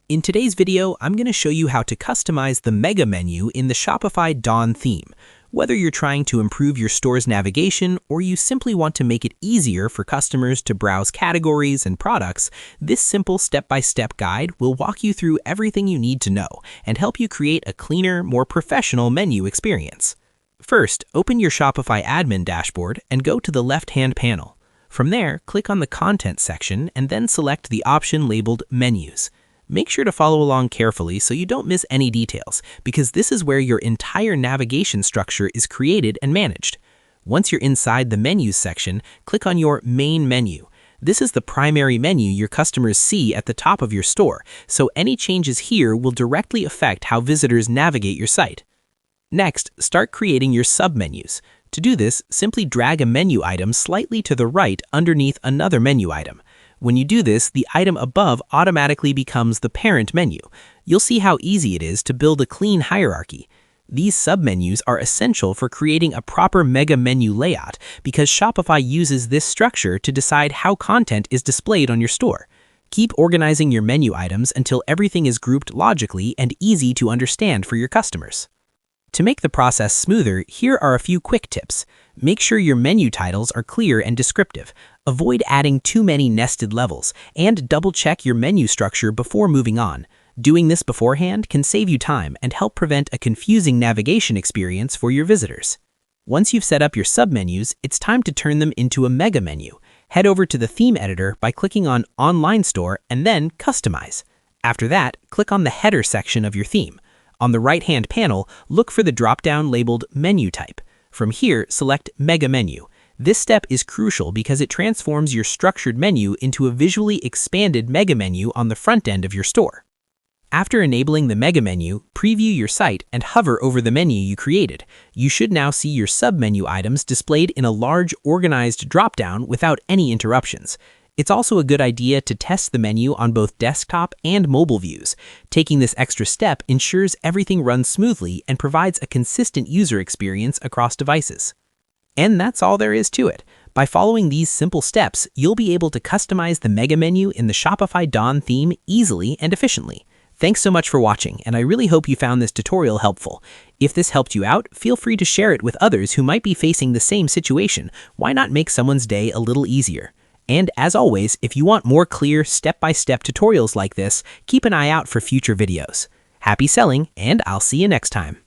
In today's video, I'm going to show you how to customize the mega menu in the Shopify Dawn theme. Whether you're trying to improve your store's navigation or you simply want to make it easier for customers to browse categories and products, this simple step-by-step guide will walk you through everything you need to know and help you create a cleaner, more professional menu experience. First, open your Shopify admin dashboard and go to the left-hand panel. From there, click on the Content section and then select the option labeled Menus. Make sure to follow along carefully so you don't miss any details, because this is where your entire navigation structure is created and managed. Once you're inside the Menus section, click on your Main Menu. This is the primary menu your customers see at the top of your store, so any changes here will directly affect how visitors navigate your site. Next, start creating your submenus. To do this, simply drag a menu item slightly to the right underneath another menu item. When you do this, the item above automatically becomes the parent menu. You'll see how easy it is to build a clean hierarchy. These submenus are essential for creating a proper mega menu layout because Shopify uses this structure to decide how content is displayed on your store. Keep organizing your menu items until everything is grouped logically and easy to understand for your customers. To make the process smoother, here are a few quick tips. Make sure your menu titles are clear and descriptive. Avoid adding too many nested levels, and double-check your menu structure before moving on. Doing this beforehand can save you time and help prevent a confusing navigation experience for your visitors. Once you've set up your submenus, it's time to turn them into a mega menu. Head over to the theme editor by clicking on Online Store and then Customize. After that, click on the header section of your theme. On the right-hand panel, look for the drop-down labeled Menu Type. From here, select Mega Menu. This step is crucial because it transforms your structured menu into a visually expanded mega menu on the front end of your store. After enabling the mega menu, preview your site and hover over the menu you created. You should now see your submenu items displayed in a large, organized drop-down without any interruptions. It's also a good idea to test the menu on both desktop and mobile views. Taking this extra step ensures everything runs smoothly and provides a consistent user experience across devices. And that's all there is to it. By following these simple steps, you'll be able to customize the mega menu in the Shopify Dawn theme easily and efficiently. Thanks so much for watching, and I really hope you found this tutorial helpful. If this helped you out, feel free to share it with others who might be facing the same situation. Why not make someone's day a little easier? And as always, if you want more clear step-by-step tutorials like this, keep an eye out for future videos. Happy selling, and I'll see you next time.